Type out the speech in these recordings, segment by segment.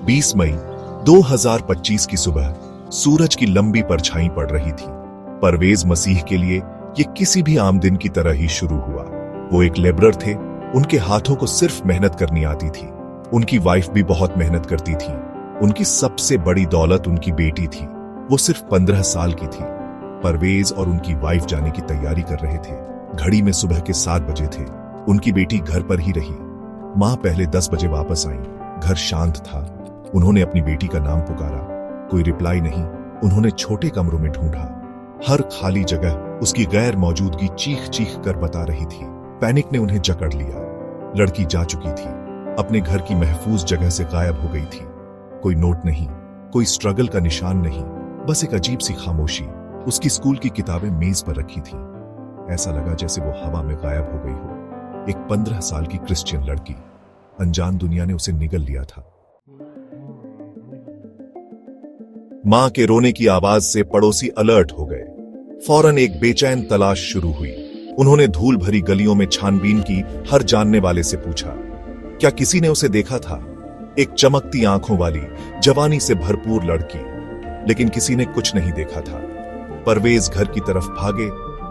20 मई 2025 की सुबह सूरज की लंबी परछाई पड़ रही थी। परवेज मसीह के लिए ये किसी भी आम दिन की तरह ही शुरू हुआ। वो एक लेबरर थे, उनके हाथों को सिर्फ मेहनत करनी आती थी। उनकी वाइफ भी बहुत मेहनत करती थी। उनकी सबसे बड़ी दौलत उनकी बेटी थी। वो सिर्फ 15 साल की थी। परवेज और उनकी वाइफ जाने की तैयारी कर रहे थे। घड़ी में सुबह के 7 बजे थे। उनकी बेटी घर पर ही रही। मां पहले 10 बजे वापस आई। घर शांत था। उन्होंने अपनी बेटी का नाम पुकारा, कोई रिप्लाई नहीं। उन्होंने छोटे कमरों में ढूंढा। हर खाली जगह उसकी गैर मौजूदगी चीख चीख कर बता रही थी। पैनिक ने उन्हें जकड़ लिया। लड़की जा चुकी थी, अपने घर की महफूज जगह से गायब हो गई थी। कोई नोट नहीं, कोई स्ट्रगल का निशान नहीं, बस एक अजीब सी खामोशी। उसकी स्कूल की किताबें मेज पर रखी थी। ऐसा लगा जैसे वो हवा में गायब हो गई हो। एक 15 साल की क्रिश्चियन लड़की, अनजान दुनिया ने उसे निगल लिया था। मां के रोने की आवाज से पड़ोसी अलर्ट हो गए। फौरन एक बेचैन तलाश शुरू हुई। उन्होंने धूल भरी गलियों में छानबीन की। हर जानने वाले से पूछा, क्या किसी ने उसे देखा था? एक चमकती आंखों वाली, जवानी से भरपूर लड़की, लेकिन किसी ने कुछ नहीं देखा था। परवेज घर की तरफ भागे।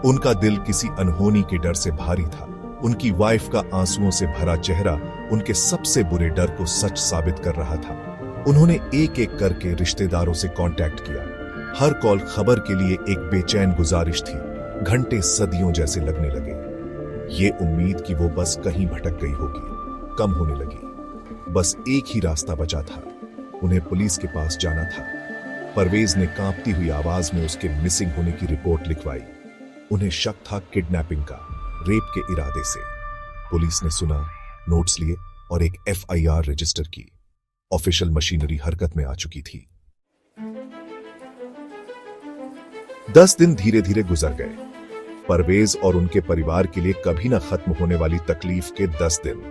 उनका दिल किसी अनहोनी के डर से भारी था। उनकी वाइफ का आंसुओं से भरा चेहरा उनके सबसे बुरे डर को सच साबित कर रहा था। उन्होंने एक एक करके रिश्तेदारों से कांटेक्ट किया। हर कॉल खबर के लिए एक बेचैन गुजारिश थी। घंटे सदियों जैसे लगने लगे। ये उम्मीद कि वो बस कहीं भटक गई होगी कम होने लगी। बस एक ही रास्ता बचा था, उन्हें पुलिस के पास जाना था। परवेज ने कांपती हुई आवाज में उसके मिसिंग होने की रिपोर्ट लिखवाई। उन्हें शक था किडनैपिंग का, रेप के इरादे से। पुलिस ने सुना, नोट्स लिए और एक FIR रजिस्टर की। ऑफिशियल मशीनरी हरकत में आ चुकी थी। 10 दिन धीरे धीरे गुजर गए। परवेज और उनके परिवार के लिए कभी न खत्म होने वाली तकलीफ के 10 दिन।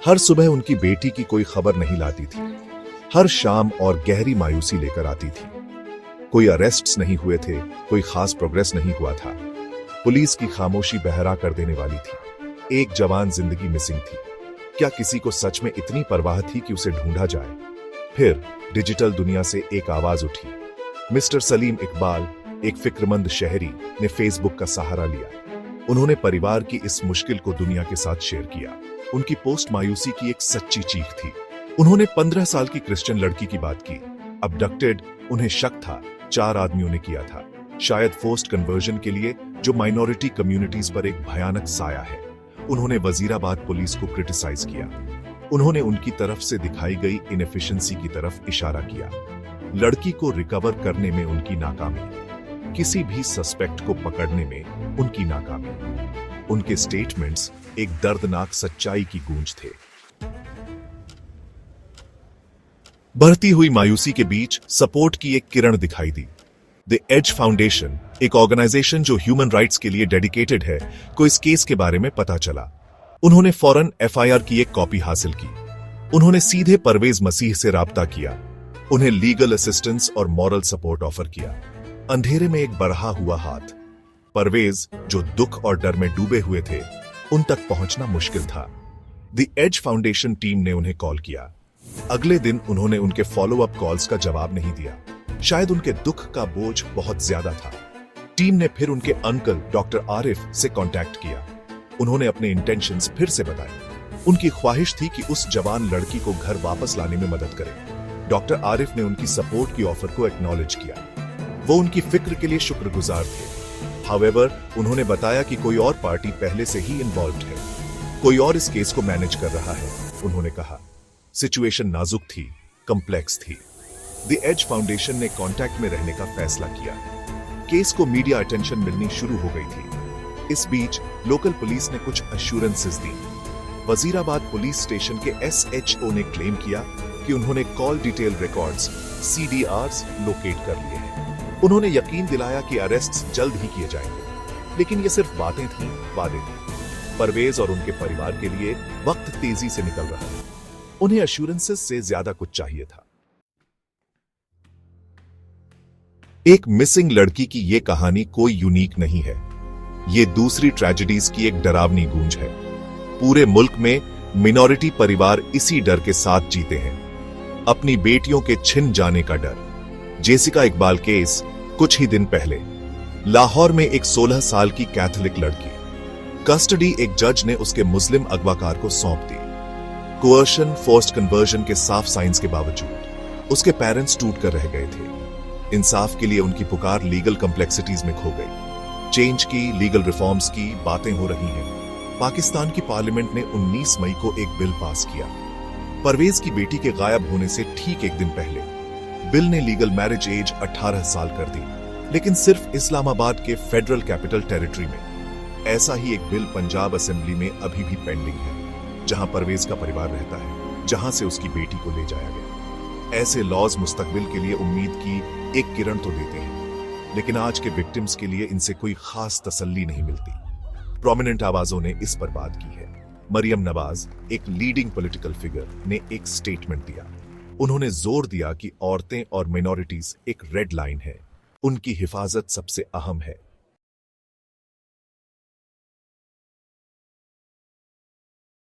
हर सुबह उनकी बेटी की कोई खबर नहीं लाती थी। हर शाम और गहरी मायूसी लेकर आती थी। कोई अरेस्ट्स नहीं हुए थे, कोई खास प्रोग्रेस नहीं हुआ था। पुलिस की खामोशी बहरा कर देने वाली थी। एक जवान जिंदगी मिसिंग थी। क्या किसी को सच में इतनी परवाह थी कि उसे ढूंढा जाए? फिर डिजिटल दुनिया से एक आवाज उठी। मिस्टर सलीम इकबाल, एक फिक्रमंद शहरी, ने फेसबुक का सहारा लिया। उन्होंने परिवार की इस मुश्किल को दुनिया के साथ शेयर किया। उनकी पोस्ट मायूसी की एक सच्ची चीख थी। उन्होंने 15 साल की क्रिश्चियन लड़की की बात की। अबडक्टेड, उन्हें शक था 4 आदमियों ने किया था, शायद फोर्स्ड कन्वर्जन के लिए, जो माइनॉरिटी कम्युनिटीज पर एक भयानक साया है। उन्होंने वजीराबाद पुलिस को क्रिटिसाइज किया। उन्होंने उनकी तरफ से दिखाई गई इनएफिशिएंसी की तरफ इशारा किया। लड़की को रिकवर करने में उनकी नाकामी, किसी भी सस्पेक्ट को पकड़ने में उनकी नाकामी। उनके स्टेटमेंट्स एक दर्दनाक सच्चाई की गूंज थे। बढ़ती हुई मायूसी के बीच सपोर्ट की एक किरण दिखाई दी। द एज फाउंडेशन, एक ऑर्गेनाइजेशन जो ह्यूमन राइट्स के लिए डेडिकेटेड है, को इस केस के बारे में पता चला। उन्होंने फौरन FIR की एक कॉपी हासिल की। उन्होंने सीधे परवेज मसीह से राब्ता किया। उन्हें लीगल असिस्टेंस और मॉरल सपोर्ट ऑफर किया। अंधेरे में एक बढ़ा हुआ हाथ। परवेज, जो दुख और डर में डूबे हुए थे, उन तक पहुंचना मुश्किल था। द एज फाउंडेशन टीम ने उन्हें कॉल किया। अगले दिन उन्होंने उनके फॉलो अप कॉल्स का जवाब नहीं दिया। शायद उनके दुख का बोझ बहुत ज्यादा था। टीम ने फिर उनके अंकल डॉक्टर आरिफ से कांटेक्ट किया। उन्होंने अपने इंटेंशंस फिर से बताए। उनकी ख्वाहिश थी कि उस जवान लड़की को घर वापस लाने में मदद करें। डॉक्टर आरिफ ने उनकी सपोर्ट की ऑफर को एक्नॉलेज किया। वो उनकी फिक्र के लिए शुक्रगुजार थे। हाउएवर, उन्होंने बताया कि कोई और पार्टी पहले से ही इन्वॉल्व्ड है। कोई और इस केस को मैनेज कर रहा है। उन्होंने कहा, सिचुएशन नाजुक थी, कॉम्प्लेक्स थी। द एज फाउंडेशन ने कांटेक्ट में रहने का फैसला किया। केस को मीडिया अटेंशन मिलनी शुरू हो गई थी। इस बीच लोकल पुलिस ने कुछ अश्योरेंसेस दी। वजीराबाद पुलिस स्टेशन के SHO ने क्लेम किया कि उन्होंने call detail records, CDRs locate कर लिए हैं। उन्होंने यकीन दिलाया कि अरेस्ट्स जल्द ही किए जाएंगे। लेकिन ये सिर्फ बातें थीं, वादे थे। परवेज और उनके परिवार के लिए वक्त तेजी से निकल रहा था। उन्हें अश्योरेंसेस से ज्यादा कुछ चाहिए था। एक मिसिंग लड़की की यह कहानी कोई यूनिक नहीं है। ये दूसरी ट्रेजेडीज की एक डरावनी गूंज है। पूरे मुल्क में मिनॉरिटी परिवार इसी डर के साथ जीते हैं। अपनी बेटियों के छिन जाने का डर। जेसिका इकबाल केस कुछ ही दिन पहले लाहौर में एक 16 साल की कैथोलिक लड़की कस्टडी एक जज ने उसके मुस्लिम अगवाकार को सौंप दी। कोअर्शन, फोर्स्ड कन्वर्जन के साफ साइंस के बावजूद उसके पेरेंट्स टूट कर रह गए थे। इंसाफ के लिए उनकी पुकार लीगल कॉम्प्लेक्सिटीज में खो गई। चेंज की, लीगल रिफॉर्म्स की बातें हो रही हैं। पाकिस्तान की पार्लियामेंट ने 19 मई को एक बिल पास किया। परवेज की बेटी के गायब होने से ठीक एक दिन पहले बिल ने लीगल मैरिज एज 18 साल कर दी, लेकिन सिर्फ इस्लामाबाद के फेडरल कैपिटल टेरिटरी में। ऐसा ही एक बिल पंजाब असेंबली में अभी भी पेंडिंग है, जहां परवेज का परिवार रहता है, जहां से उसकी बेटी को ले जाया गया। ऐसे लॉज मुस्तकबिल के लिए उम्मीद की एक किरण तो देते हैं, लेकिन आज के विक्टिम्स के लिए इनसे कोई खास तसल्ली नहीं मिलती। प्रोमिनेंट आवाजों ने इस पर बात की है। मरियम नवाज, एक लीडिंग पॉलिटिकल फिगर, ने एक स्टेटमेंट दिया। उन्होंने जोर दिया कि औरतें और मिनॉरिटीज एक रेड लाइन है, उनकी हिफाजत सबसे अहम है।